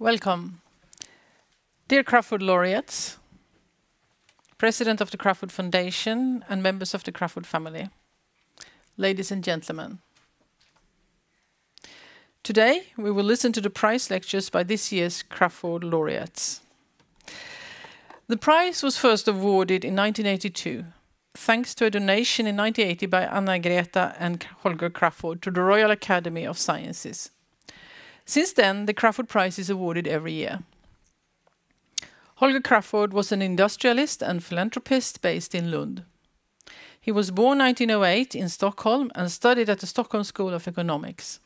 Welcome. Dear Crafoord laureates, President of the Crafoord Foundation and members of the Crafoord family, ladies and gentlemen. Today we will listen to the prize lectures by this year's Crafoord laureates. The prize was first awarded in 1982, thanks to a donation in 1980 by Anna-Greta and Holger Crafoord to the Royal Academy of Sciences. Since then, the Crafoord Prize is awarded every year. Holger Crafoord was an industrialist and philanthropist based in Lund. He was born 1908 in Stockholm and studied at the Stockholm School of Economics.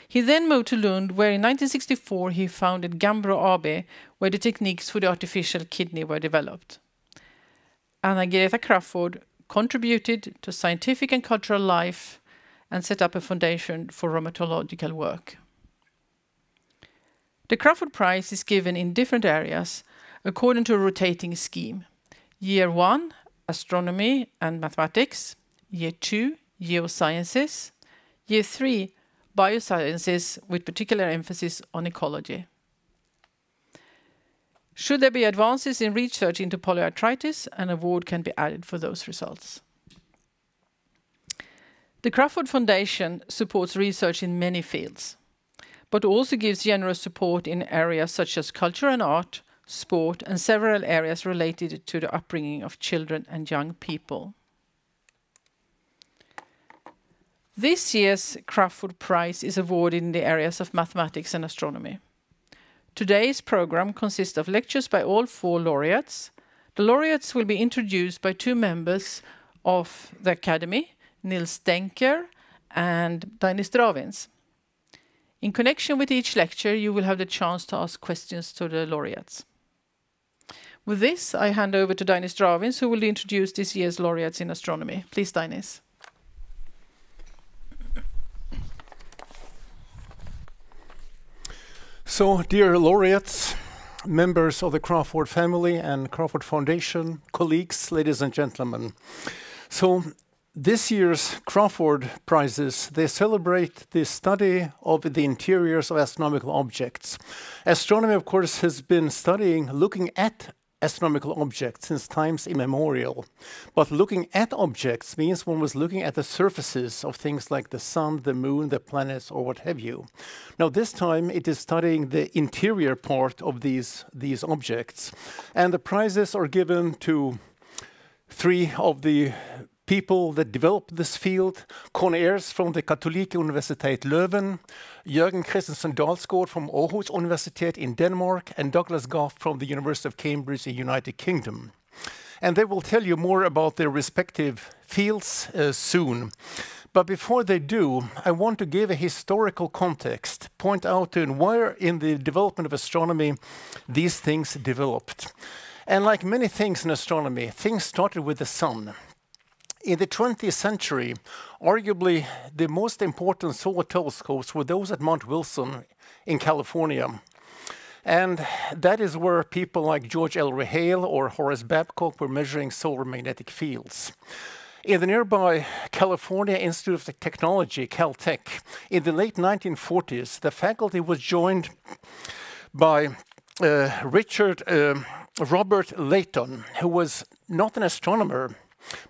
He then moved to Lund, where in 1964 he founded Gambro AB, where the techniques for the artificial kidney were developed. Anna-Greta Crafoord contributed to scientific and cultural life and set up a foundation for rheumatological work. The Crafoord Prize is given in different areas according to a rotating scheme. Year 1, Astronomy and Mathematics. Year 2, Geosciences. Year 3, Biosciences, with particular emphasis on ecology. Should there be advances in research into polyarthritis, an award can be added for those results. The Crafoord Foundation supports research in many fields, but also gives generous support in areas such as culture and art, sport, and several areas related to the upbringing of children and young people. This year's Crafoord Prize is awarded in the areas of mathematics and astronomy. Today's program consists of lectures by all 4 laureates. The laureates will be introduced by 2 members of the Academy, Nils Denker and Dainis Dravins. In connection with each lecture, you will have the chance to ask questions to the laureates. With this, I hand over to Dainis Dravins, who will introduce this year's laureates in astronomy. Please, Dainis. So, dear laureates, members of the Crafoord family and Crafoord Foundation, colleagues, ladies and gentlemen. So, this year's Crafoord Prizes, they celebrate the study of the interiors of astronomical objects. Astronomy, of course, has been looking at astronomical objects since times immemorial. But looking at objects means one was looking at the surfaces of things like the sun, the moon, the planets, or what have you. Now, this time it is studying the interior part of these objects. And the prizes are given to 3 of the people that developed this field: Conny Ayers from the Katholieke Universiteit Leuven, Jørgen Christensen Dalsgaard from Aarhus Universitet in Denmark, and Douglas Goff from the University of Cambridge in the United Kingdom. And they will tell you more about their respective fields soon. But before they do, I want to give a historical context, point out where in the development of astronomy these things developed. And like many things in astronomy, things started with the sun. In the 20th century, arguably the most important solar telescopes were those at Mount Wilson in California. And that is where people like George Ellery Hale or Horace Babcock were measuring solar magnetic fields. In the nearby California Institute of Technology, Caltech, in the late 1940s, the faculty was joined by Robert Layton, who was not an astronomer.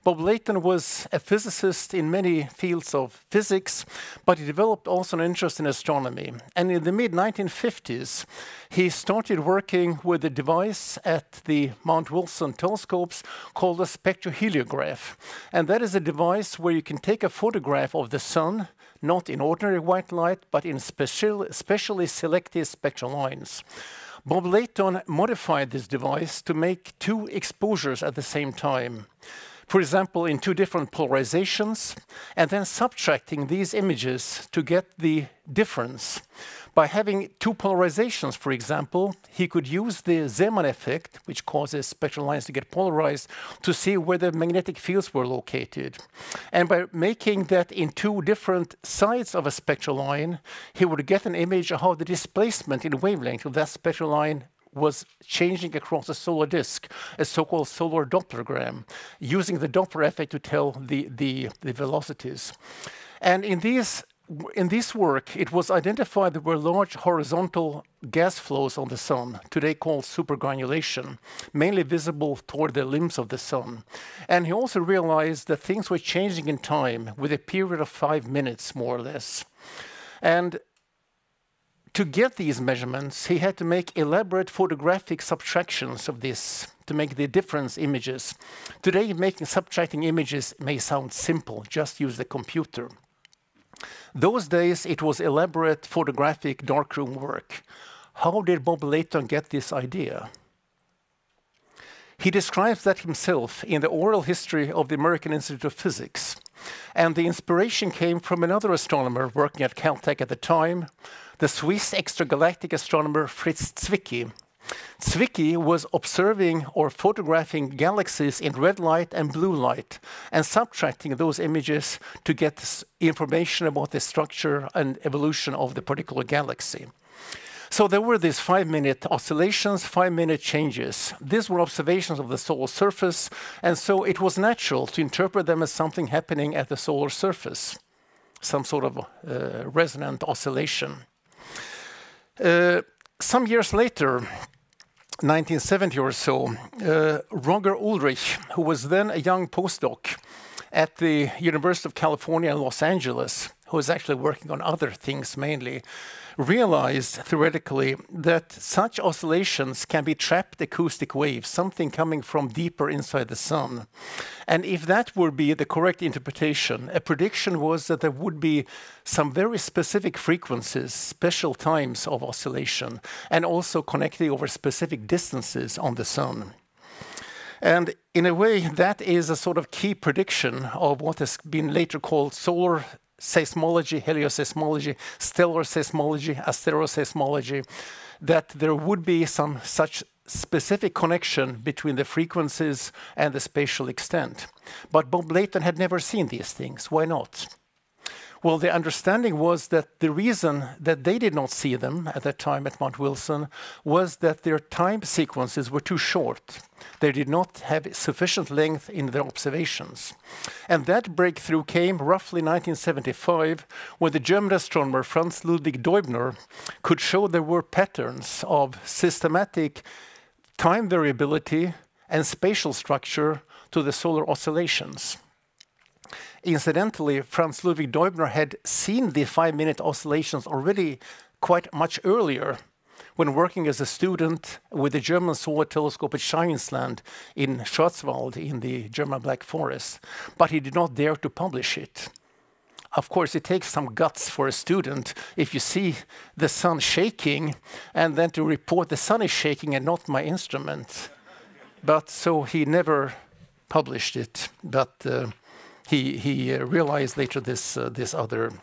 Bob Layton was a physicist in many fields of physics, but he developed also an interest in astronomy. And in the mid-1950s, he started working with a device at the Mount Wilson telescopes called a spectroheliograph. And that is a device where you can take a photograph of the sun, not in ordinary white light, but in specially selected spectral lines. Bob Layton modified this device to make 2 exposures at the same time. For example, in 2 different polarizations, and then subtracting these images to get the difference. By having 2 polarizations, for example, he could use the Zeeman effect, which causes spectral lines to get polarized, to see where the magnetic fields were located. And by making that in 2 different sides of a spectral line, he would get an image of how the displacement in wavelength of that spectral line was changing across a solar disk, a so-called solar Dopplergram, using the Doppler effect to tell the velocities. And in these in this work, it was identified there were large horizontal gas flows on the sun, today called supergranulation, mainly visible toward the limbs of the sun. And he also realized that things were changing in time with a period of 5 minutes, more or less. And to get these measurements, he had to make elaborate photographic subtractions of this to make the difference images. Today, subtracting images may sound simple, just use the computer. Those days, it was elaborate photographic darkroom work. How did Bob Layton get this idea? He describes that himself in the oral history of the American Institute of Physics. And the inspiration came from another astronomer working at Caltech at the time, the Swiss extragalactic astronomer Fritz Zwicky. Zwicky was observing or photographing galaxies in red light and blue light and subtracting those images to get information about the structure and evolution of the particular galaxy. So there were these 5-minute oscillations, 5-minute changes. These were observations of the solar surface, and so it was natural to interpret them as something happening at the solar surface, some sort of resonant oscillation. Some years later, 1970 or so, Roger Ulrich, who was then a young postdoc at the University of California in Los Angeles, who was actually working on other things mainly, realized theoretically that such oscillations can be trapped acoustic waves, something coming from deeper inside the sun. And if that would be the correct interpretation, a prediction was that there would be some very specific frequencies, special times of oscillation, and also connecting over specific distances on the sun. And in a way, that is a sort of key prediction of what has been later called solar seismology, helioseismology, stellar seismology, asteroseismology, that there would be some such specific connection between the frequencies and the spatial extent. But Bob Layton had never seen these things. Why not? Well, the understanding was that the reason that they did not see them at that time at Mount Wilson was that their time sequences were too short. They did not have sufficient length in their observations. And that breakthrough came roughly 1975, when the German astronomer Franz Ludwig Deubner could show there were patterns of systematic time variability and spatial structure to the solar oscillations. Incidentally, Franz Ludwig Deubner had seen the 5-minute oscillations already quite much earlier when working as a student with the German solar telescope at Scheinsland in Schwarzwald in the German Black Forest, but he did not dare to publish it. Of course, it takes some guts for a student if you see the sun shaking and then to report the sun is shaking and not my instrument. But so he never published it, but he realized later this other,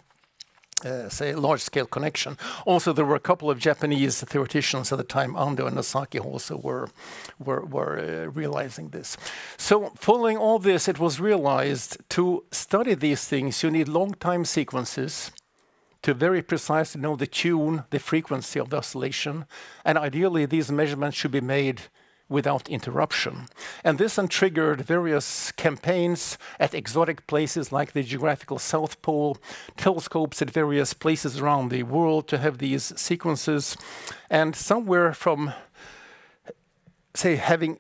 say, large-scale connection. Also, there were a couple of Japanese theoreticians at the time, Ando and Nosaki, also were realizing this. So, following all this, it was realized to study these things, you need long time sequences to very precisely know the tune, the frequency of the oscillation, and ideally, these measurements should be made without interruption. And this then triggered various campaigns at exotic places like the geographical South Pole, telescopes at various places around the world to have these sequences. And somewhere from, say, having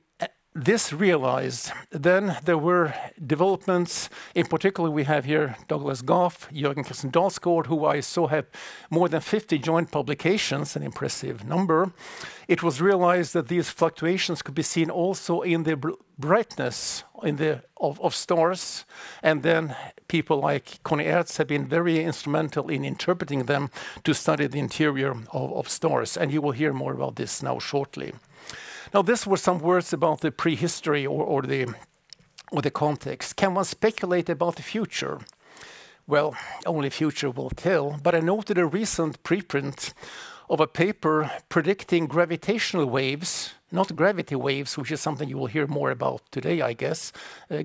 this realized, then there were developments. In particular, we have here Douglas Goff, Jürgen Christian Dalsgaard, who I saw have more than 50 joint publications, an impressive number. It was realized that these fluctuations could be seen also in the brightness of stars, and then people like Conny Aerts have been very instrumental in interpreting them to study the interior of stars, and you will hear more about this now shortly. Now, this were some words about the prehistory or the context. Can one speculate about the future? Well, only future will tell, but I noted a recent preprint of a paper predicting gravitational waves not gravity waves, which is something you will hear more about today, I guess.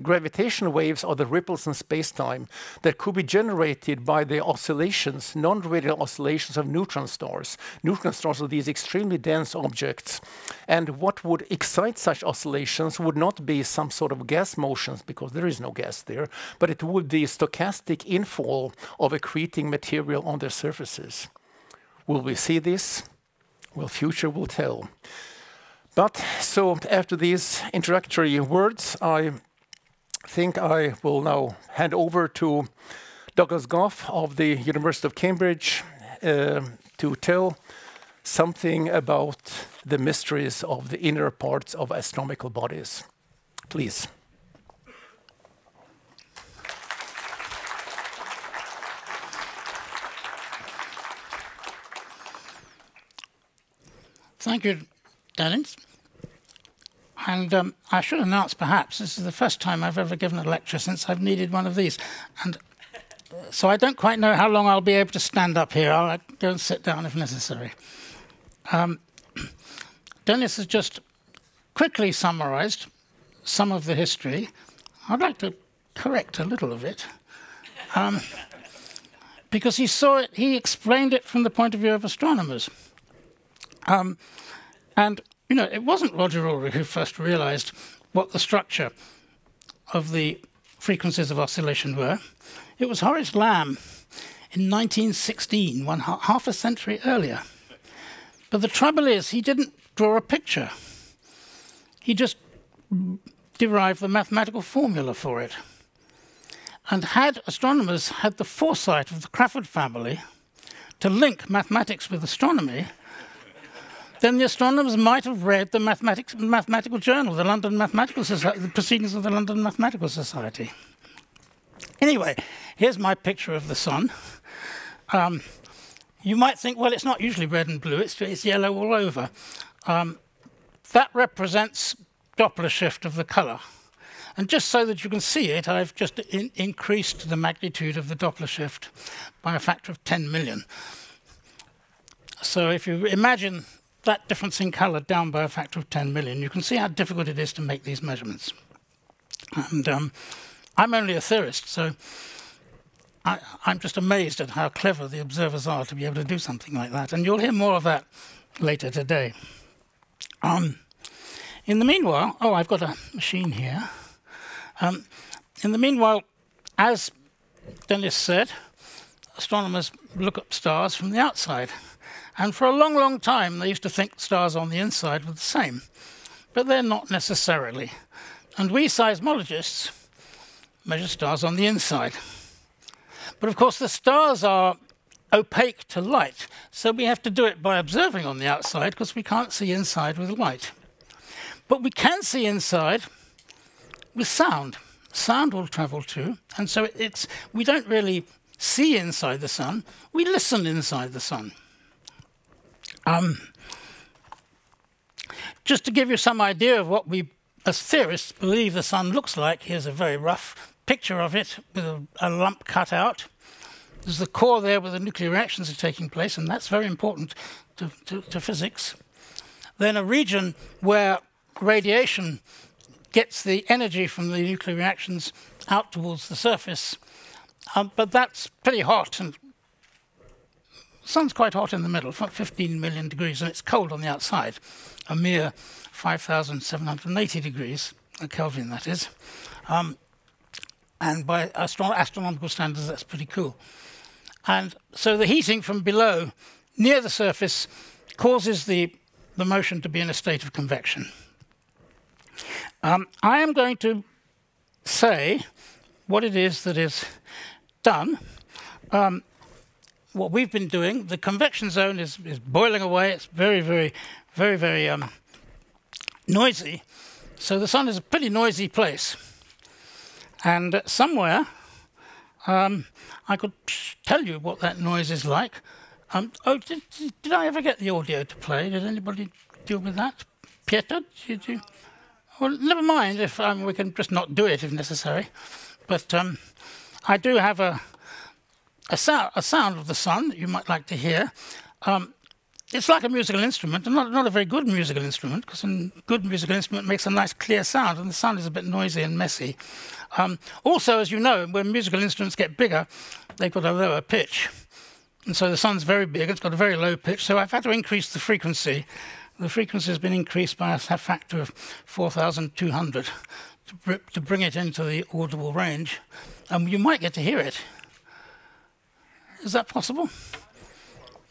Gravitational waves are the ripples in space-time that could be generated by the oscillations, non-radial oscillations of neutron stars. Neutron stars are these extremely dense objects. And what would excite such oscillations would not be some sort of gas motions, because there is no gas there, but it would be stochastic infall of accreting material on their surfaces. Will we see this? Well, future will tell. But so after these introductory words, I think I will now hand over to Douglas Gough of the University of Cambridge to tell something about the mysteries of the inner parts of astronomical bodies. Please. Thank you, Dennis. And I should announce, perhaps, this is the first time I've ever given a lecture since I've needed one of these. And so I don't quite know how long I'll be able to stand up here. I'll go and sit down if necessary. Dennis has just quickly summarized some of the history. I'd like to correct a little of it. Because he saw it, he explained it from the point of view of astronomers. And, you know, it wasn't Roger Ulrich who first realized what the structure of the frequencies of oscillation were. It was Horace Lamb in 1916, half a century earlier. But the trouble is, he didn't draw a picture. He just derived the mathematical formula for it. And had astronomers had the foresight of the Crafoord family to link mathematics with astronomy, then the astronomers might have read the mathematical journal, the London Mathematical Society, the Proceedings of the London Mathematical Society. Anyway, here's my picture of the sun. You might think, well, it's not usually red and blue, it's yellow all over. That represents Doppler shift of the color. And just so that you can see it, I've just increased the magnitude of the Doppler shift by a factor of 10 million. So if you imagine that difference in color down by a factor of 10 million, you can see how difficult it is to make these measurements. And I'm only a theorist, so I'm just amazed at how clever the observers are to be able to do something like that. And you'll hear more of that later today. In the meanwhile, I've got a machine here. In the meanwhile, as Dennis said, astronomers look at stars from the outside. And for a long, long time, they used to think stars on the inside were the same. But they're not necessarily. And we seismologists measure stars on the inside. But of course, the stars are opaque to light. So we have to do it by observing on the outside, because we can't see inside with light. But we can see inside with sound. Sound will travel too. And so we don't really see inside the sun. We listen inside the sun. Just to give you some idea of what we, as theorists, believe the sun looks like, here's a very rough picture of it with a lump cut out. There's the core there where the nuclear reactions are taking place, and that's very important to physics. Then a region where radiation gets the energy from the nuclear reactions out towards the surface. But that's pretty hot, and the sun's quite hot in the middle, 15 million degrees, and it's cold on the outside, a mere 5,780 degrees, Kelvin that is. And by astronomical standards, that's pretty cool. And so the heating from below, near the surface, causes the motion to be in a state of convection. I am going to say what it is that is done. What we've been doing, the convection zone is boiling away. It's very, very, very, very noisy. So the sun is a pretty noisy place. And somewhere, I could tell you what that noise is like. Did I ever get the audio to play? Did anybody deal with that? Pieter, did you? Well, never mind if we can just not do it if necessary. But I do have a sound of the sun that you might like to hear. it's like a musical instrument, and not a very good musical instrument, because a good musical instrument makes a nice clear sound, and the sound is a bit noisy and messy. Also, as you know, when musical instruments get bigger, they've got a lower pitch. And so the sun's very big, it's got a very low pitch, so I've had to increase the frequency. The frequency has been increased by a factor of 4,200 to bring it into the audible range. And you might get to hear it. Is that possible?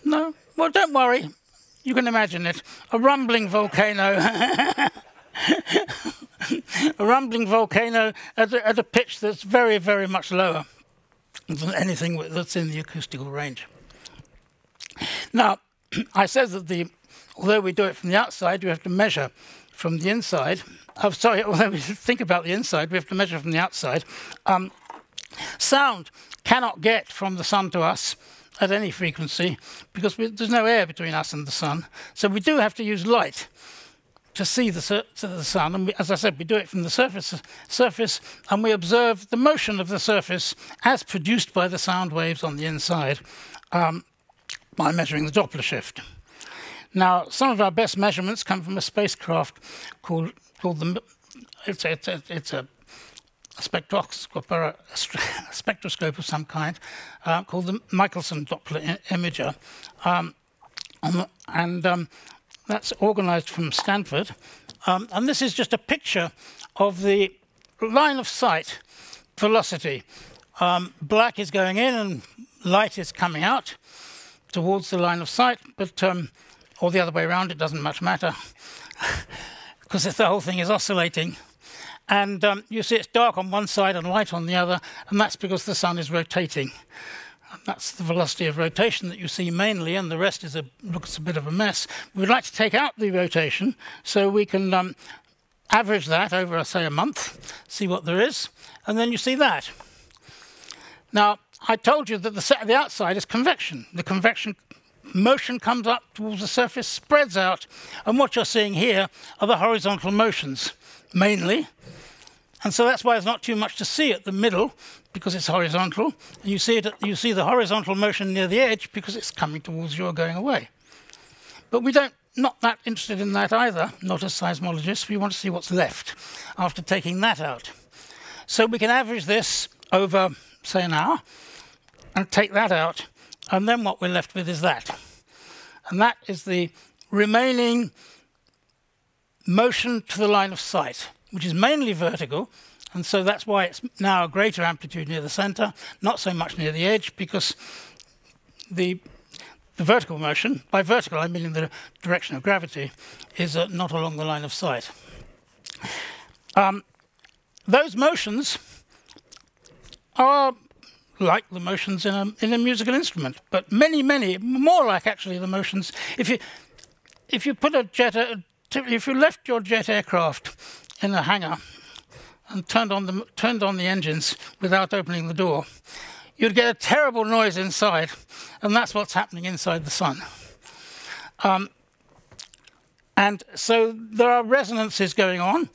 No? Well, don't worry. You can imagine it. A rumbling volcano. A rumbling volcano at a pitch that's very, very much lower than anything that's in the acoustical range. Now, I said that although we do it from the outside, we have to measure from the inside. Although we think about the inside, we have to measure from the outside. Sound cannot get from the sun to us at any frequency because there's no air between us and the sun. So we do have to use light to see the sun. And as I said, we do it from the surface, and we observe the motion of the surface as produced by the sound waves on the inside by measuring the Doppler shift. Now, some of our best measurements come from a spacecraft called it's a spectroscope of some kind called the Michelson Doppler imager, and that's organised from Stanford. And this is just a picture of the line of sight velocity. Black is going in and light is coming out towards the line of sight, but or the other way around, it doesn't much matter because the whole thing is oscillating. And you see it's dark on one side and light on the other, and that's because the sun is rotating. And that's the velocity of rotation that you see mainly, and the rest looks a bit of a mess. We'd like to take out the rotation so we can average that over, say, a month, see what there is, and then you see that. Now, I told you that the outside is convection. The convection motion comes up towards the surface, spreads out, and what you're seeing here are the horizontal motions, mainly. And so that's why there's not too much to see at the middle, because it's horizontal. And you see the horizontal motion near the edge because it's coming towards you or going away. But not that interested in that either, not as seismologists. We want to see what's left after taking that out. So we can average this over, say, an hour, and take that out, and then what we're left with is that. And that is the remaining motion to the line of sight, which is mainly vertical, and so that's why it's now a greater amplitude near the center, not so much near the edge, because the vertical motion, by vertical I mean in the direction of gravity, is not along the line of sight. Those motions are like the motions in a musical instrument, but many more like actually the motions. If you left your jet aircraft in a hangar and turned on the engines without opening the door, you'd get a terrible noise inside, and that's what's happening inside the sun. And so there are resonances going on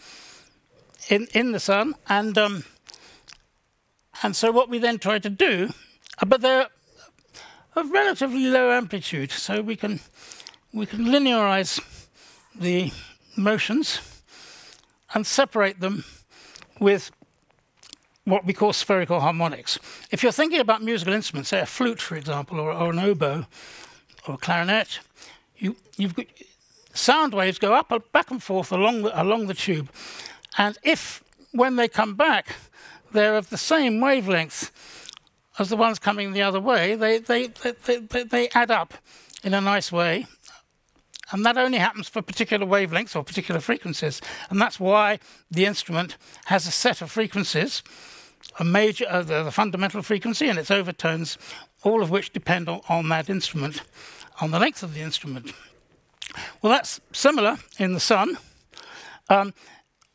in the sun, and so what we then try to do, but they're of relatively low amplitude, so we can linearize the motions and separate them with what we call spherical harmonics. If you're thinking about musical instruments, say a flute, for example, or an oboe, or a clarinet, you've got sound waves go up, back and forth along the tube, and if when they come back they're of the same wavelength as the ones coming the other way, they add up in a nice way. And that only happens for particular wavelengths or particular frequencies. And that's why the instrument has a set of frequencies, the fundamental frequency and its overtones, all of which depend on that instrument, on the length of the instrument. Well, that's similar in the sun.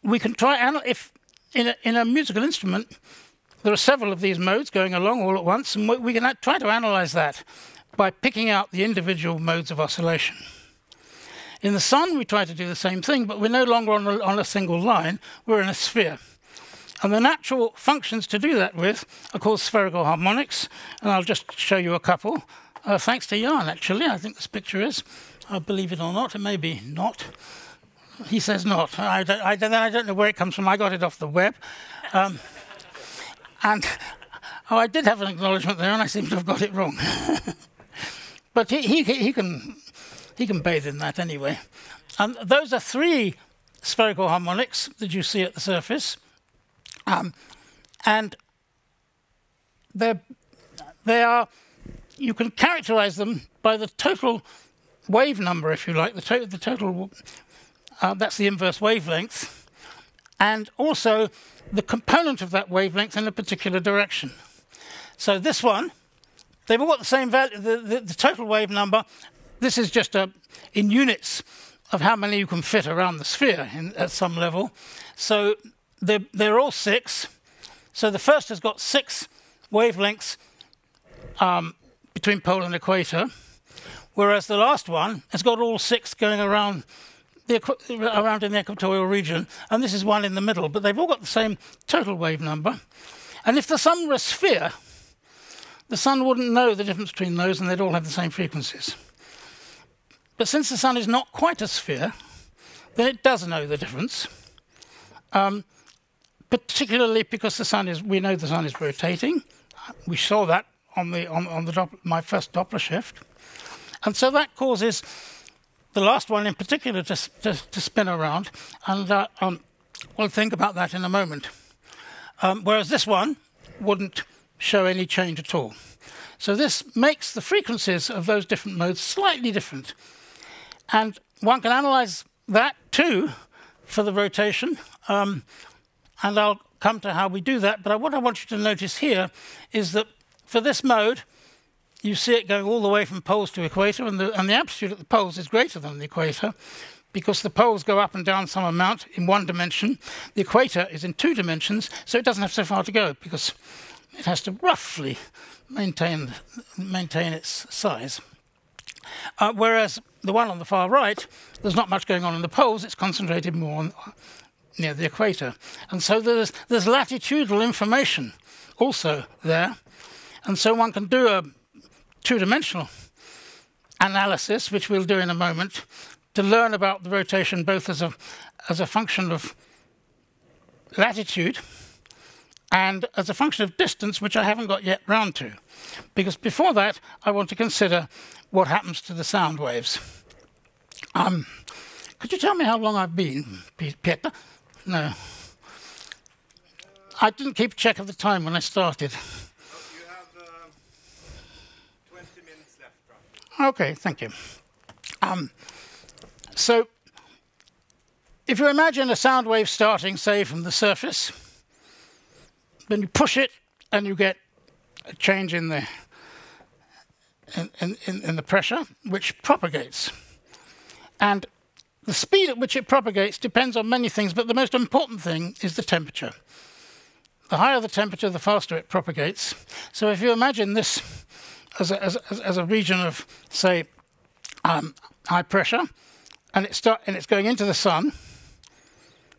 We can try, if in a musical instrument, there are several of these modes going along all at once, and we can try to analyze that by picking out the individual modes of oscillation. In the sun, we try to do the same thing, but we're no longer on a single line, we're in a sphere. And the natural functions to do that with are called spherical harmonics, and I'll just show you a couple. Thanks to Jan, actually, I think this picture is. believe it or not. It may be not. He says not. I don't know where it comes from. I got it off the web. And I did have an acknowledgement there, and I seem to have got it wrong. But he can bathe in that anyway. And those are 3 spherical harmonics that you see at the surface. And they are, you can characterize them by the total wave number, if you like, the total, that's the inverse wavelength, and also the component of that wavelength in a particular direction. So this one, they've all got the same value, the total wave number. This is just in units of how many you can fit around the sphere at some level. So they're all 6. So the first has got 6 wavelengths between pole and equator, whereas the last one has got all 6 going around in the equatorial region, and this is one in the middle, but they've all got the same total wave number. And if the sun were a sphere, the sun wouldn't know the difference between those, and they'd all have the same frequencies. But since the sun is not quite a sphere, then it does know the difference, particularly because we know the sun is rotating. We saw that on my first Doppler shift. And so that causes the last one in particular to spin around, and we'll think about that in a moment. Whereas this one wouldn't show any change at all. So this makes the frequencies of those different modes slightly different. And one can analyze that too for the rotation, and I'll come to how we do that. But what I want you to notice here is that for this mode, you see it going all the way from poles to equator, and the amplitude at the poles is greater than the equator, because the poles go up and down some amount in 1 dimension. The equator is in 2 dimensions, so it doesn't have so far to go, because it has to roughly maintain its size. Whereas the one on the far right, there's not much going on in the poles, it's concentrated more near the equator. And so there's latitudinal information also there, and so one can do a 2-dimensional analysis, which we'll do in a moment, to learn about the rotation both as a function of latitude and as a function of distance, which I haven't got yet round to. Because before that, I want to consider what happens to the sound waves. Could you tell me how long I've been, Peter? No. I didn't keep track of the time when I started. Okay, thank you. So if you imagine a sound wave starting, say, from the surface, then you push it and you get a change in the pressure, which propagates. And the speed at which it propagates depends on many things, but the most important thing is the temperature. The higher the temperature, the faster it propagates. So if you imagine this as a region of, say, high pressure, and it's going into the sun.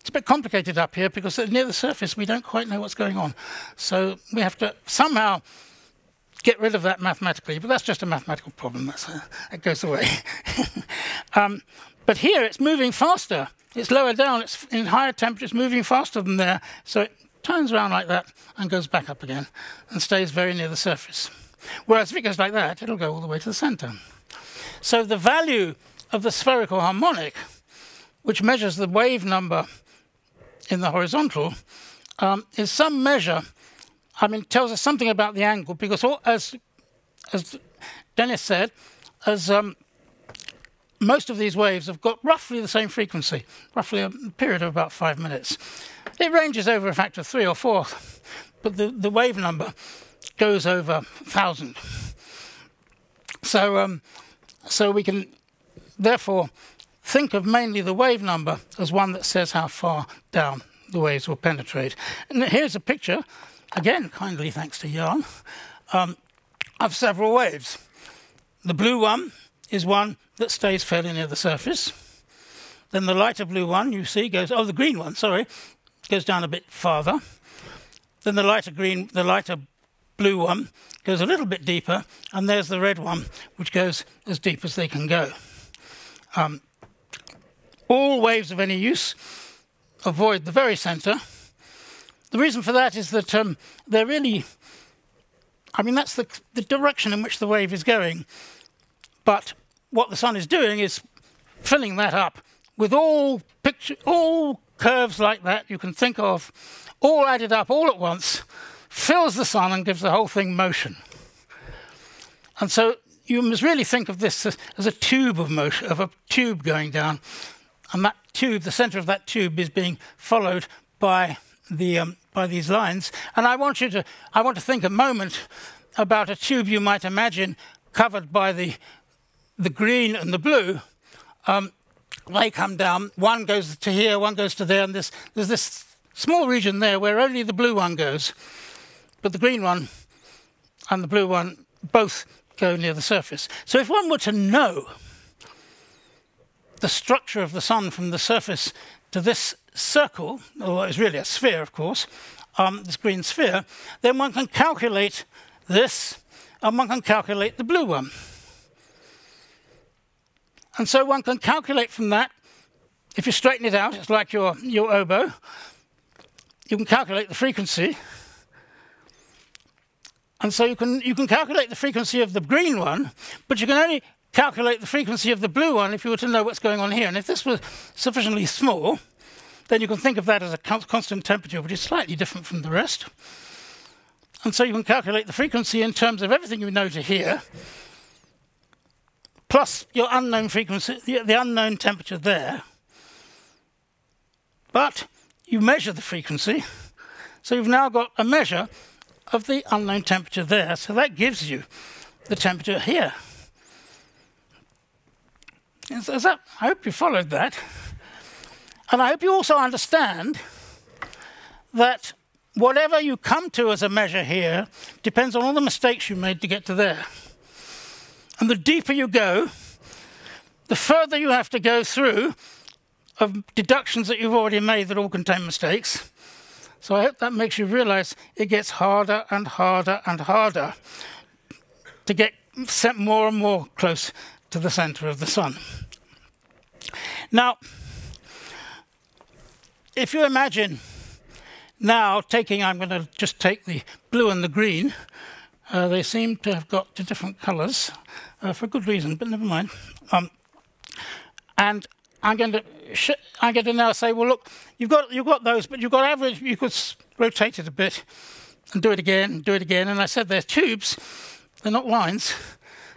It's a bit complicated up here because near the surface we don't quite know what's going on. So we have to somehow get rid of that mathematically, but that's just a mathematical problem. It goes away. But here it's moving faster. It's lower down. It's in higher temperatures, moving faster than there. So it turns around like that and goes back up again and stays very near the surface. Whereas if it goes like that, it'll go all the way to the center. So the value of the spherical harmonic, which measures the wave number in the horizontal, is some measure. I mean, it tells us something about the angle, because as Dennis said, most of these waves have got roughly the same frequency, roughly a period of about 5 minutes. It ranges over a factor of 3 or 4, but the wave number goes over 1,000. So we can therefore think of mainly the wave number as one that says how far down the waves will penetrate. And here's a picture, again, kindly thanks to Jan, of several waves. The blue one is one that stays fairly near the surface. Then the lighter blue one, you see, the green one, sorry, goes down a bit farther. Then the lighter blue one goes a little bit deeper, and there's the red one, which goes as deep as they can go. All waves of any use avoid the very center. The reason for that is that they're really, I mean, that's the direction in which the wave is going. But what the sun is doing is filling that up with all curves like that you can think of, all added up all at once, fills the sun and gives the whole thing motion. And so you must really think of this as a tube of motion, of a tube going down. And that tube, the center of that tube, is being followed by these lines. And I want to think a moment about a tube you might imagine covered by the green and the blue. They come down. One goes to here, one goes to there, and there's this small region there where only the blue one goes, but the green one and the blue one both go near the surface. So if one were to know the structure of the sun from the surface to this circle, or it's really a sphere, of course, this green sphere, then one can calculate this, and one can calculate the blue one. And so one can calculate from that, if you straighten it out, it's like your oboe, you can calculate the frequency. And so you can calculate the frequency of the green one, but you can only calculate the frequency of the blue one if you were to know what's going on here. And if this was sufficiently small, then you can think of that as a constant temperature, which is slightly different from the rest. And so you can calculate the frequency in terms of everything you know to here, plus your unknown frequency, the unknown temperature there. But you measure the frequency, so you've now got a measure of the unknown temperature there. So that gives you the temperature here. I hope you followed that. And I hope you also understand that whatever you come to as a measure here depends on all the mistakes you made to get to there. And the deeper you go, the further you have to go through of deductions that you've already made that all contain mistakes. So I hope that makes you realize it gets harder and harder and harder to get set more and more close to the center of the sun. Now, if you imagine now I'm going to just take the blue and the green. They seem to have got different colors for good reason, but never mind. And I'm going to now say, well, look, you've got those, but you've got average. You could rotate it a bit and do it again, and do it again. And I said they're tubes; they're not lines,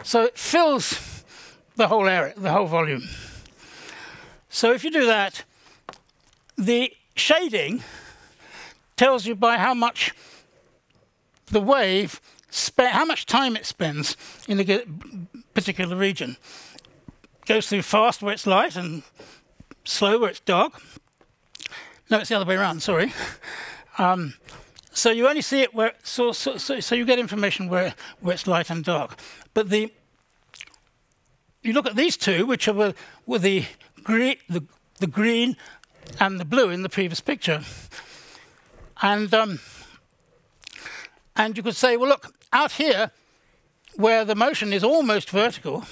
so it fills the whole area, the whole volume. So if you do that, the shading tells you by how much the wave, how much time it spends in a particular region. Goes through fast where it's light and slow where it's dark. No, it's the other way around, sorry. So you only see it where, so you get information where it's light and dark. But you look at these two, which are with the green and the blue in the previous picture. And you could say, well, look, out here, where the motion is almost vertical,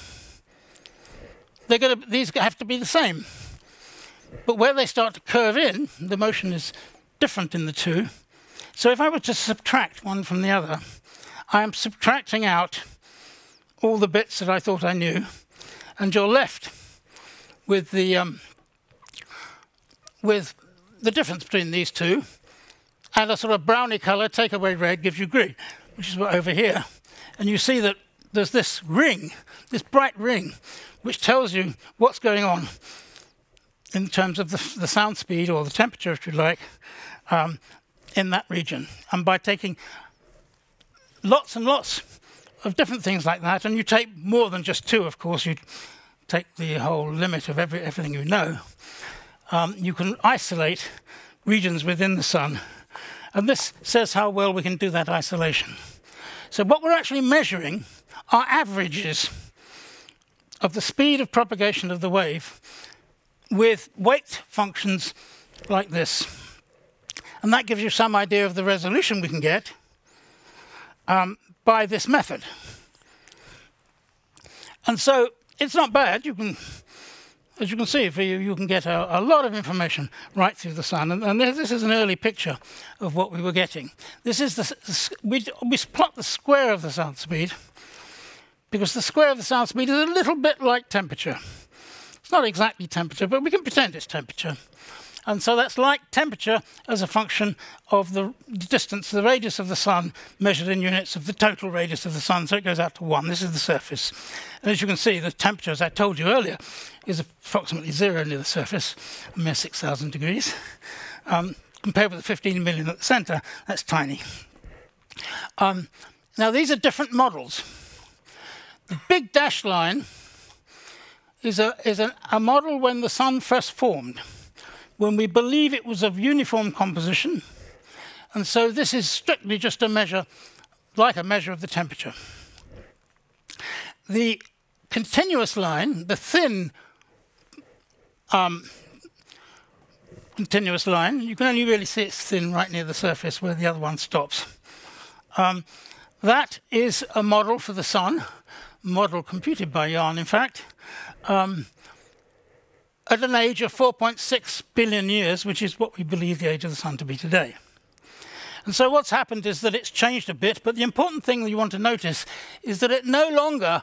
these have to be the same. But where they start to curve in, the motion is different in the two. So if I were to subtract one from the other, I am subtracting out all the bits that I thought I knew, and you're left with the difference between these two, and a sort of browny color, take away red, gives you green, which is what over here. And you see that there's this ring, this bright ring, which tells you what's going on in terms of the sound speed, or the temperature, if you like, in that region. And by taking lots and lots of different things like that, and you take more than just two, of course, you take the whole limit of everything you know, you can isolate regions within the sun. And this says how well we can do that isolation. So what we're actually measuring are averages of the speed of propagation of the wave with weight functions like this. And that gives you some idea of the resolution we can get by this method. And so it's not bad. You can as you can see, you can get a lot of information right through the sun. And this is an early picture of what we were getting. This is we plot the square of the sound speed, because the square of the sound speed is a little bit like temperature. It's not exactly temperature, but we can pretend it's temperature. And so that's like temperature as a function of the distance, the radius of the sun, measured in units of the total radius of the sun. So it goes out to 1. This is the surface. And as you can see, the temperature, as I told you earlier, is approximately 0 near the surface, a mere 6,000 degrees. Compared with the 15 million at the centre, that's tiny. Now, these are different models. The big dashed line is a model when the sun first formed, when we believe it was of uniform composition. And so this is strictly just a measure, like a measure of the temperature. The continuous line, the thin continuous line, you can only really see it's thin right near the surface where the other one stops. That is a model for the sun, model computed by Jan, in fact, at an age of 4.6 billion years, which is what we believe the age of the sun to be today. And so what's happened is that it's changed a bit, but the important thing that you want to notice is that it no longer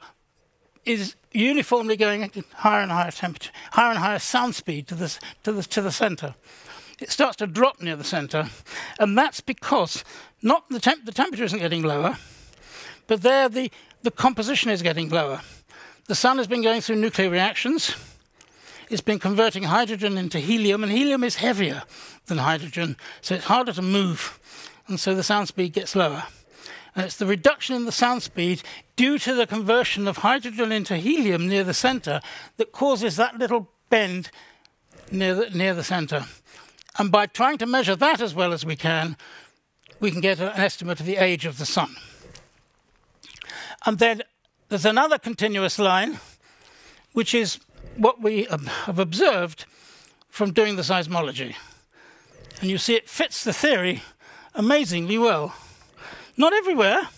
is uniformly going at higher and higher temperature, higher and higher sound speed to the centre. It starts to drop near the centre, and that's because not the temperature isn't getting lower, but there the composition is getting lower. The sun has been going through nuclear reactions. It's been converting hydrogen into helium, and helium is heavier than hydrogen, so it's harder to move, and so the sound speed gets lower. And it's the reduction in the sound speed due to the conversion of hydrogen into helium near the centre that causes that little bend near the centre. And by trying to measure that as well as we can get an estimate of the age of the sun. And then there's another continuous line, which is what we have observed from doing the seismology. And you see it fits the theory amazingly well. Not everywhere.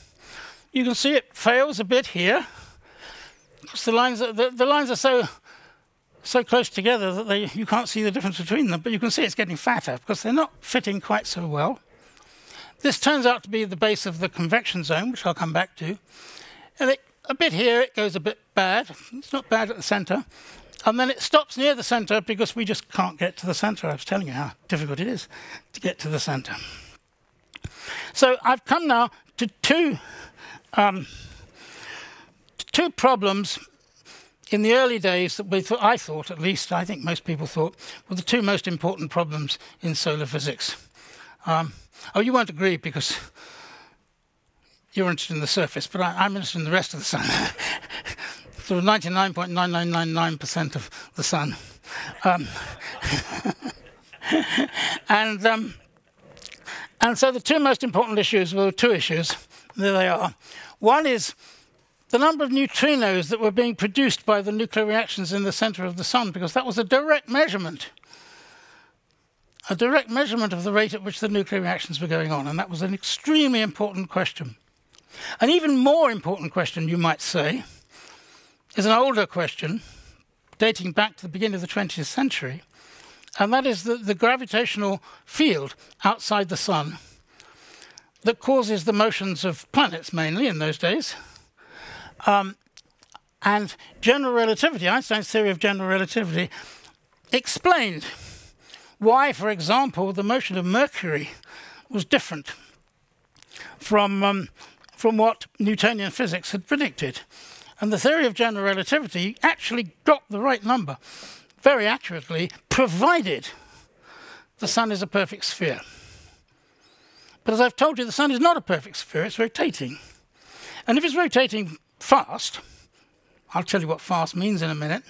You can see it fails a bit here, because the lines are so close together that you can't see the difference between them, but you can see it's getting fatter because they're not fitting quite so well. This turns out to be the base of the convection zone, which I'll come back to. And a bit here, it goes a bit bad. It's not bad at the centre. And then it stops near the centre because we just can't get to the centre. I was telling you how difficult it is to get to the centre. So I've come now to two problems in the early days that I thought, at least, I think most people thought, were the two most important problems in solar physics. Oh, you won't agree because you're interested in the surface, but I'm interested in the rest of the sun. Sort of 99.9999% of the sun. And so the two most important issues were two issues. There they are. One is the number of neutrinos that were being produced by the nuclear reactions in the center of the sun, because that was a direct measurement of the rate at which the nuclear reactions were going on. And that was an extremely important question. An even more important question, you might say, is an older question dating back to the beginning of the 20th century, and that is the gravitational field outside the sun that causes the motions of planets, mainly in those days. And general relativity, Einstein's theory of general relativity, explained why, for example, the motion of Mercury was different from what Newtonian physics had predicted. And the theory of general relativity actually got the right number very accurately, provided the sun is a perfect sphere. But as I've told you, the sun is not a perfect sphere, it's rotating. And if it's rotating fast, I'll tell you what fast means in a minute,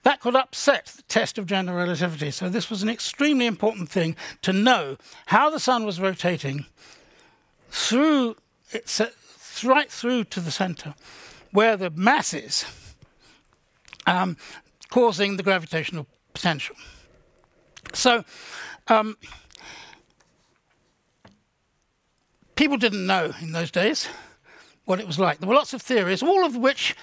that could upset the test of general relativity. So this was an extremely important thing to know how the sun was rotating through right through to the center, where the mass is causing the gravitational potential. So people didn't know in those days what it was like. There were lots of theories, all of which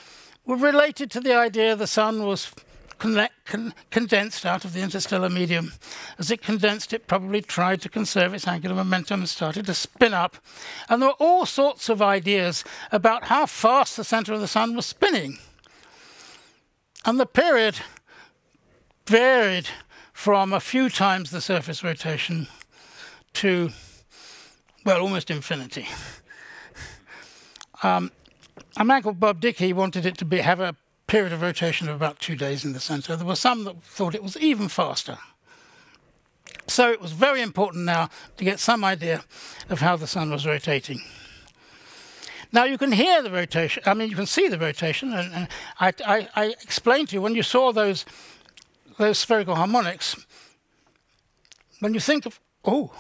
were related to the idea the sun was condensed out of the interstellar medium. As it condensed, it probably tried to conserve its angular momentum and started to spin up. And there were all sorts of ideas about how fast the center of the sun was spinning. And the period varied from a few times the surface rotation to, well, almost infinity. A man called Bob Dickey wanted it to have a period of rotation of about 2 days in the center. There were some that thought it was even faster. So it was very important now to get some idea of how the sun was rotating. Now you can hear the rotation, I mean you can see the rotation, and I explained to you when you saw those spherical harmonics, when you think of, oh,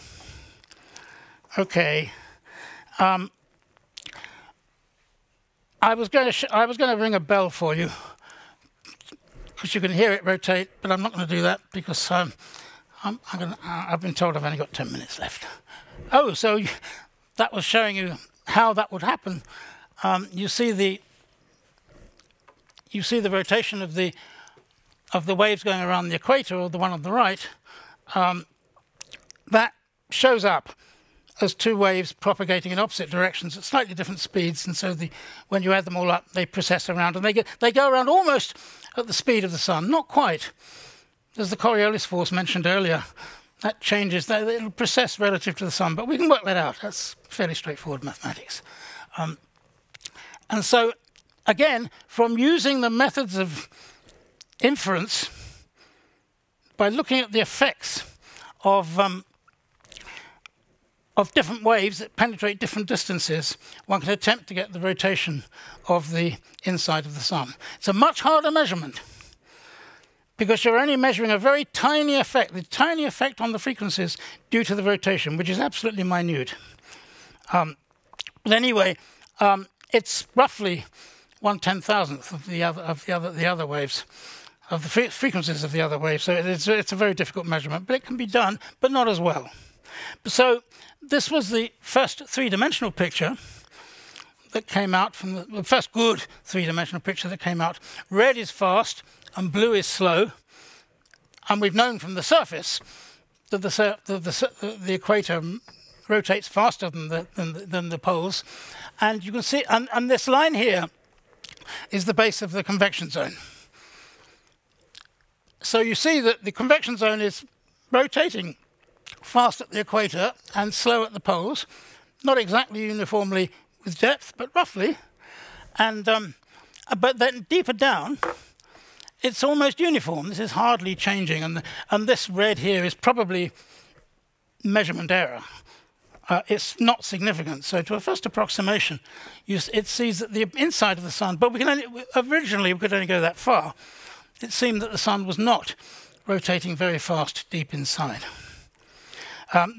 okay, I was going to ring a bell for you because you can hear it rotate, but I'm not going to do that because I've been told I've only got 10 minutes left. Oh, so that was showing you how that would happen. You see the rotation of the waves going around the equator, or the one on the right. That shows up as two waves propagating in opposite directions at slightly different speeds, and so when you add them all up, they precess around, and they go around almost at the speed of the sun, not quite. As the Coriolis force mentioned earlier, that changes, it'll precess relative to the sun, but we can work that out. That's fairly straightforward mathematics. And so, again, from using the methods of inference, by looking at the effects of different waves that penetrate different distances, one can attempt to get the rotation of the inside of the sun. It's a much harder measurement because you're only measuring a very tiny effect, the tiny effect on the frequencies due to the rotation, which is absolutely minute. But anyway, it's roughly 1/10,000th of the other waves, of the frequencies of the other waves. So it's a very difficult measurement, but it can be done, but not as well. So this was the first three-dimensional picture that came out from the first good three-dimensional picture that came out. Red is fast and blue is slow, and we've known from the surface that the equator rotates faster than the poles, and you can see, and this line here is the base of the convection zone. So you see that the convection zone is rotating fast at the equator and slow at the poles, not exactly uniformly with depth, but roughly. And but then deeper down, it's almost uniform. This is hardly changing, and this red here is probably measurement error. It's not significant. So to a first approximation, it sees that the inside of the sun, but originally we could only go that far. It seemed that the sun was not rotating very fast deep inside.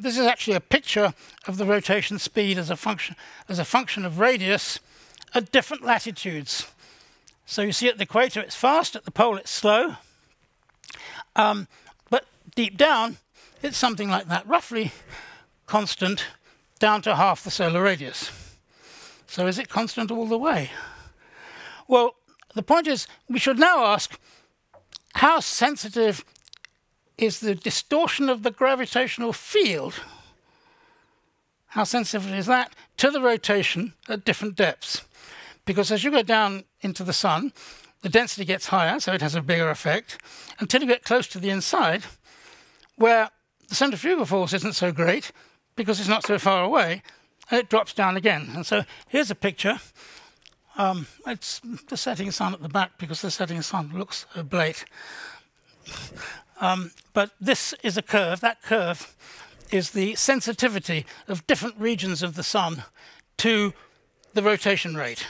This is actually a picture of the rotation speed as a function of radius at different latitudes. So you see at the equator it's fast, at the pole it's slow, but deep down it's something like that, roughly constant down to half the solar radius. So is it constant all the way? Well, the point is we should now ask, how sensitive is the distortion of the gravitational field? How sensitive is that to the rotation at different depths? Because as you go down into the sun, the density gets higher, so it has a bigger effect, until you get close to the inside, where the centrifugal force isn't so great, because it's not so far away, and it drops down again. And so here's a picture. It's the setting sun at the back, because the setting sun looks oblate. But this is a curve. That curve is the sensitivity of different regions of the sun to the rotation rate.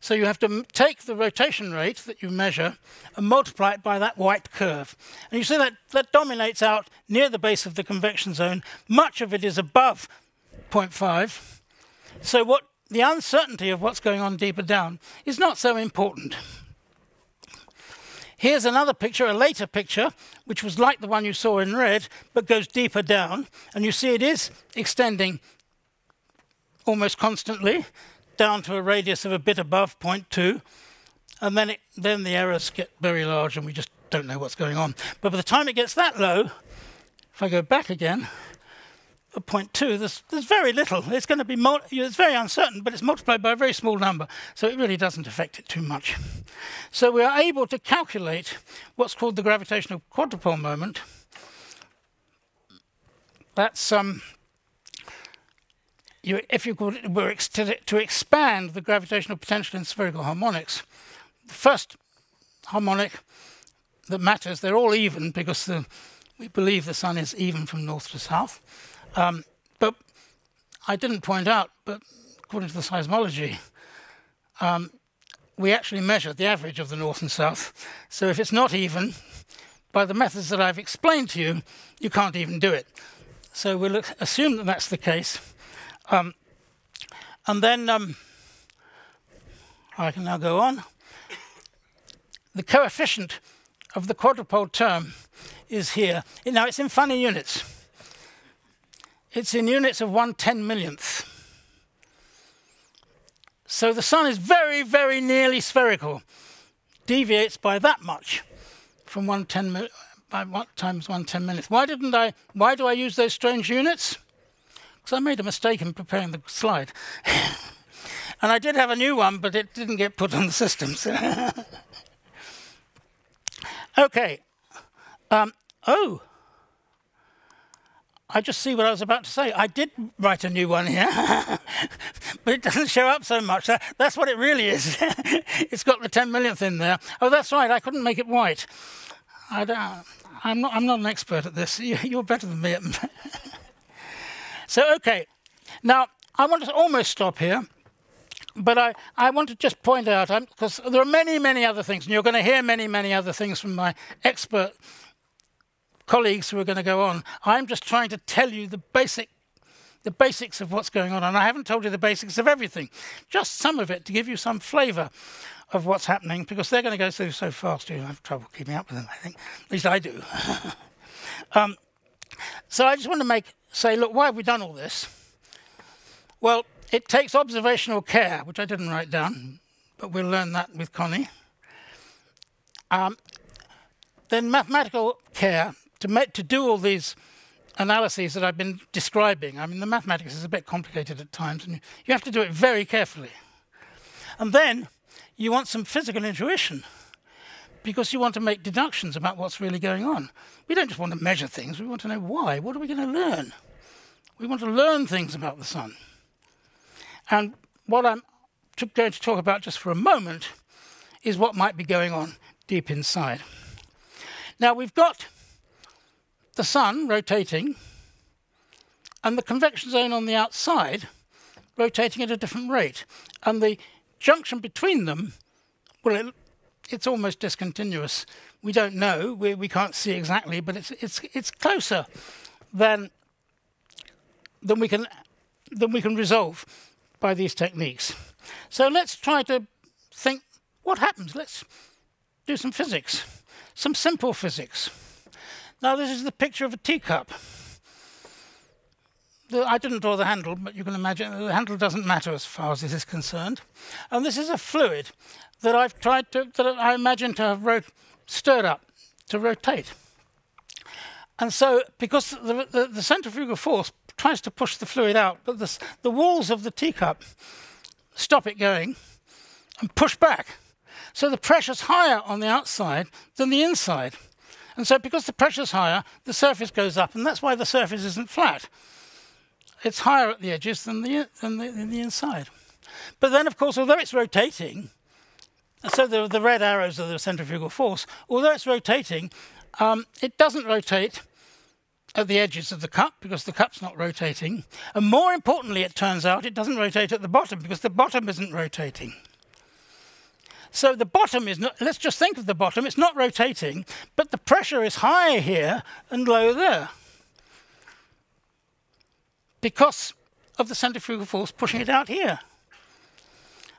So you have to take the rotation rate that you measure and multiply it by that white curve. And you see that dominates out near the base of the convection zone. Much of it is above 0.5. So the uncertainty of what's going on deeper down is not so important. Here's another picture, a later picture, which was like the one you saw in red, but goes deeper down. And you see it is extending almost constantly down to a radius of a bit above 0.2. and then the errors get very large and we just don't know what's going on. But by the time it gets that low, if I go back again, at 0.2, there's very little. It's going to be it's very uncertain, but it's multiplied by a very small number, so it really doesn't affect it too much. So we are able to calculate what's called the gravitational quadrupole moment. That's if you were to expand the gravitational potential in spherical harmonics, the first harmonic that matters, they're all even because we believe the sun is even from north to south. But I didn't point out, but according to the seismology, we actually measure the average of the north and south. So if it's not even, by the methods that I've explained to you, you can't even do it. So we'll assume that that's the case. And then I can now go on. The coefficient of the quadrupole term is here. Now it's in funny units. It's in units of 1/10,000,000th. So the sun is very, very nearly spherical. Deviates by that much from 1/10 times 1/10,000,000th. Why do I use those strange units? Because I made a mistake in preparing the slide. And I did have a new one, but it didn't get put on the system. So okay. I just see what I was about to say. I did write a new one here, but it doesn't show up so much. That's what it really is. It's got the 10,000,000th in there. Oh, that's right. I couldn't make it white. I'm not an expert at this. You're better than me. So, okay. Now, I want to almost stop here, but I want to just point out, because there are many, many other things, and you're going to hear many, many other things from my expert colleagues who are going to go on. I'm just trying to tell you the basics of what's going on, and I haven't told you the basics of everything. Just some of it to give you some flavour of what's happening, because they're going to go through so fast you have trouble keeping up with them, I think. At least I do. So I just want to say, look, why have we done all this? Well, it takes observational care, which I didn't write down, but we'll learn that with Connie. Then mathematical care to do all these analyses that I've been describing. I mean, the mathematics is a bit complicated at times, and you have to do it very carefully. And then you want some physical intuition, because you want to make deductions about what's really going on. We don't just want to measure things, we want to know why. What are we going to learn? We want to learn things about the sun. And what I'm going to talk about just for a moment is what might be going on deep inside. Now, we've got the sun rotating and the convection zone on the outside rotating at a different rate. And the junction between them, well, it's almost discontinuous. We don't know, we can't see exactly, but it's closer than we can resolve by these techniques. So let's try to think what happens. Let's do some physics, some simple physics. Now this is the picture of a teacup. I didn't draw the handle, but you can imagine the handle doesn't matter as far as this is concerned. And this is a fluid that I imagine to have stirred up to rotate. And so, because the centrifugal force tries to push the fluid out, but the walls of the teacup stop it going and push back. So the pressure's higher on the outside than the inside. And so because the pressure's higher, the surface goes up, and that's why the surface isn't flat. It's higher at the edges than the inside. But then, of course, although it's rotating, so the red arrows are the centrifugal force, although it's rotating, it doesn't rotate at the edges of the cup because the cup's not rotating. And more importantly, it turns out, it doesn't rotate at the bottom because the bottom isn't rotating. So the bottom is not, let's just think of the bottom, it's not rotating, but the pressure is high here and low there, because of the centrifugal force pushing it out here.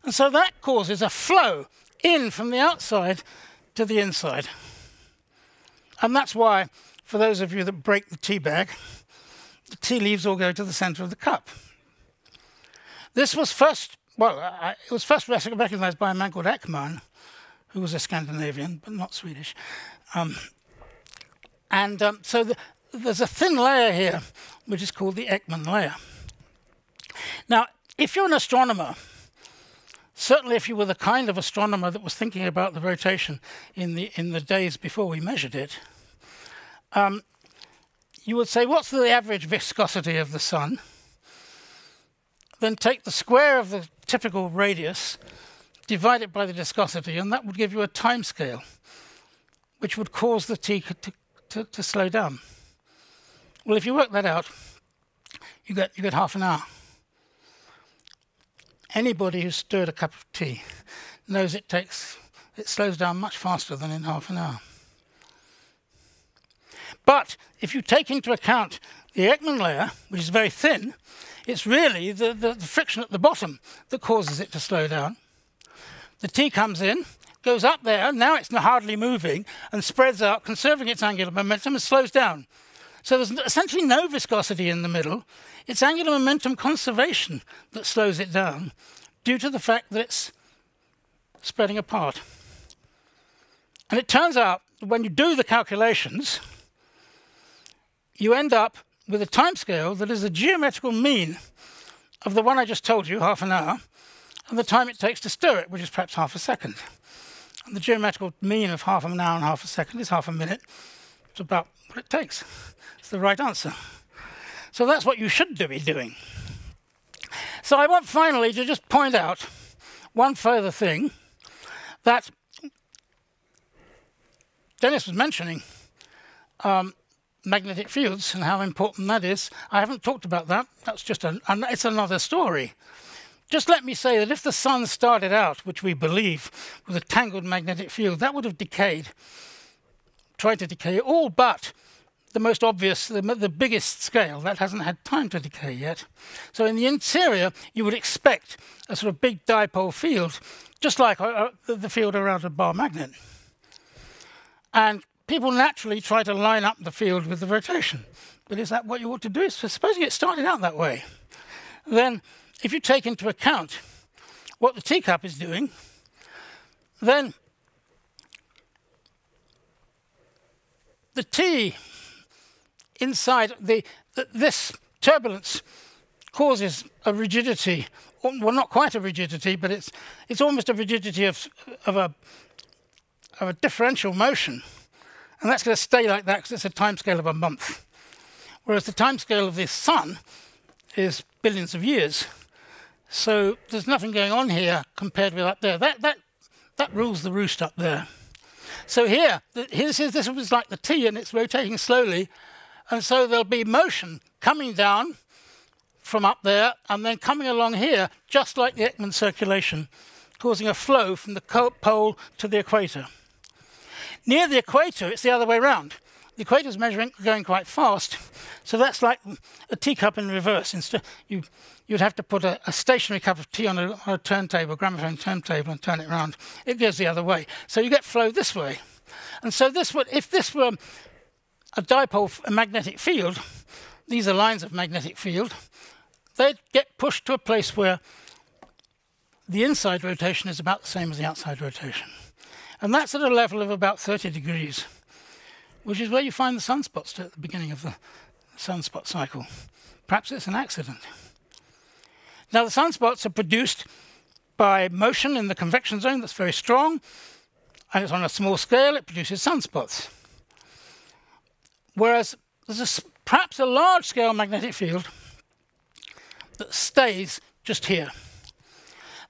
And so that causes a flow in from the outside to the inside. And that's why, for those of you that break the tea bag, the tea leaves all go to the center of the cup. This was first, it was first recognized by a man called Ekman who was a Scandinavian, but not Swedish. So there's a thin layer here, which is called the Ekman layer. Now, if you're an astronomer, certainly if you were the kind of astronomer that was thinking about the rotation in the days before we measured it, you would say, what's the average viscosity of the sun? Then take the square of the typical radius, divide it by the viscosity, and that would give you a time scale, which would cause the T to slow down. Well, if you work that out, you get half an hour. Anybody who's stirred a cup of tea knows it slows down much faster than in half an hour. But if you take into account the Ekman layer, which is very thin, it's really the friction at the bottom that causes it to slow down. The T comes in, goes up there, now it's hardly moving, and spreads out, conserving its angular momentum, and slows down. So there's essentially no viscosity in the middle. It's angular momentum conservation that slows it down due to the fact that it's spreading apart. And it turns out that when you do the calculations, you end up with a timescale that is the geometrical mean of the one I just told you, half an hour, and the time it takes to stir it, which is perhaps half a second. And the geometrical mean of half an hour and half a second is half a minute. It's about what it takes. It's the right answer. So that's what you should be doing. So I want finally to just point out one further thing that Dennis was mentioning, magnetic fields and how important that is. I haven't talked about that. That's just it's another story. Just let me say that if the sun started out, which we believe, with a tangled magnetic field, that would have decayed, tried to decay all but the most obvious, the biggest scale. That hasn't had time to decay yet. So in the interior, you would expect a sort of big dipole field, just like the field around a bar magnet. And people naturally try to line up the field with the rotation. But is that what you ought to do? So supposing it started out that way, then if you take into account what the teacup is doing, then the T inside this turbulence causes a rigidity, well, not quite a rigidity, but it's almost a rigidity of a differential motion. And that's going to stay like that because it's a timescale of a month. Whereas the timescale of this sun is billions of years. So there's nothing going on here compared with up there. That rules the roost up there. So this was like the T, and it's rotating slowly. And so there'll be motion coming down from up there and then coming along here, just like the Ekman circulation, causing a flow from the pole to the equator. Near the equator, it's the other way around. The equator is going quite fast, so that's like a teacup in reverse. Instead, you'd have to put a stationary cup of tea on a turntable, gramophone turntable, and turn it around. It goes the other way. So you get flow this way. And so if this were a dipole, a magnetic field, these are lines of magnetic field, they'd get pushed to a place where the inside rotation is about the same as the outside rotation. And that's at a level of about 30 degrees, which is where you find the sunspots at the beginning of the sunspot cycle. Perhaps it's an accident. Now, the sunspots are produced by motion in the convection zone that's very strong, and it's on a small scale, it produces sunspots. Whereas there's perhaps a large-scale magnetic field that stays just here.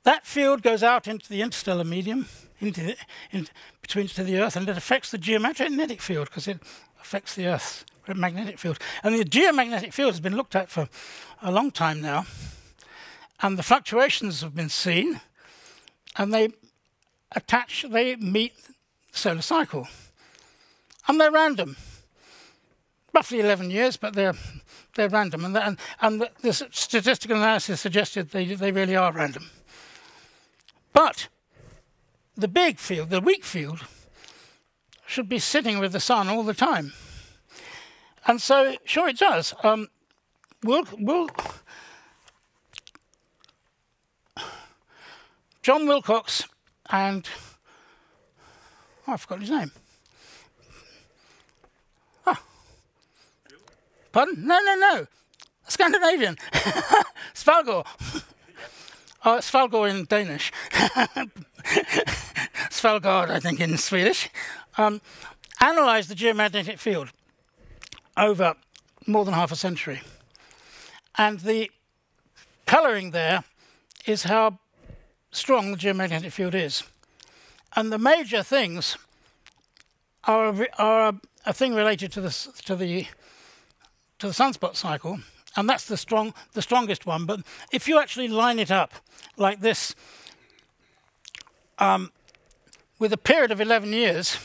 That field goes out into the interstellar medium, between to the Earth, and it affects the geomagnetic field because it affects the Earth's magnetic field. And the geomagnetic field has been looked at for a long time now, and the fluctuations have been seen, and they meet the solar cycle, and they're random. Roughly 11 years, but they're random, and the statistical analysis suggested they really are random. But the big field, the weak field, should be sitting with the sun all the time. And so, sure it does. John Wilcox and Oh, I forgot his name. Oh. Pardon? No. Scandinavian. Svalgård. Oh, Svalgård in Danish. Svalgård, I think, in Swedish. Analysed the geomagnetic field over more than half a century. And the colouring there is how strong the geomagnetic field is. And the major things are a thing related to the sunspot cycle, and that's the strongest one. But if you actually line it up like this, with a period of 11 years,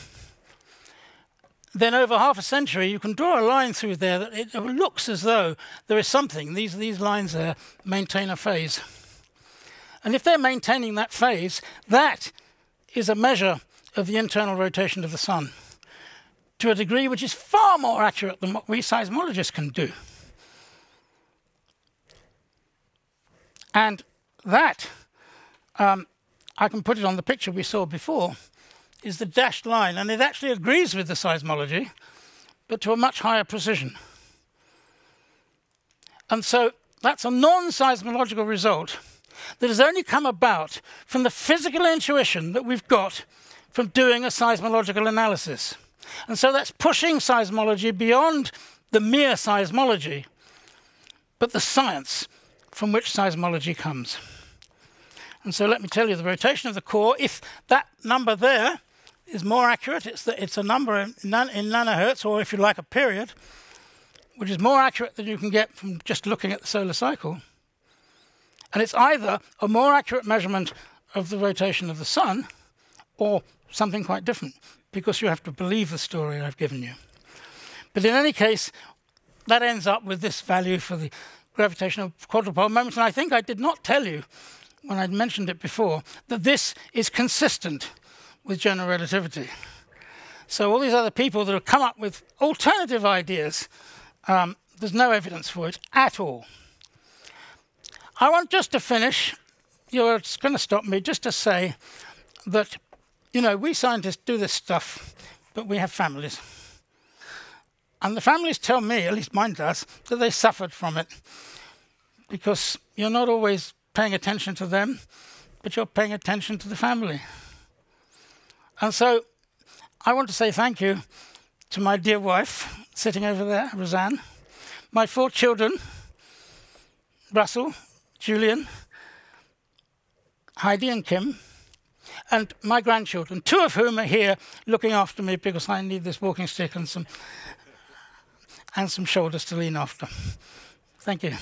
then over half a century you can draw a line through there that it looks as though there is something. These lines there maintain a phase. And if they're maintaining that phase, that is a measure of the internal rotation of the sun to a degree which is far more accurate than what we seismologists can do. And that, I can put it on the picture we saw before, is the dashed line, and it actually agrees with the seismology, but to a much higher precision. And so that's a non-seismological result that has only come about from the physical intuition that we've got from doing a seismological analysis. And so that's pushing seismology beyond the mere seismology, but the science from which seismology comes. And so let me tell you, the rotation of the core, if that number there is more accurate, it's a number in nanohertz, or if you like, a period, which is more accurate than you can get from just looking at the solar cycle. And it's either a more accurate measurement of the rotation of the sun or something quite different, because you have to believe the story I've given you. But in any case, that ends up with this value for the gravitational quadrupole moment. And I think I did not tell you, when I'd mentioned it before, that this is consistent with general relativity. So all these other people that have come up with alternative ideas, there's no evidence for it at all. I want just to finish, you're going to stop me, just to say that, you know, we scientists do this stuff, but we have families. And the families tell me, at least mine does, that they suffered from it, because you're not always paying attention to them, but you're paying attention to the family. And so I want to say thank you to my dear wife, sitting over there, Roseanne, my 4 children, Russell, Julian, Heidi and Kim, and my grandchildren, 2 of whom are here looking after me because I need this walking stick and some shoulders to lean after. Thank you.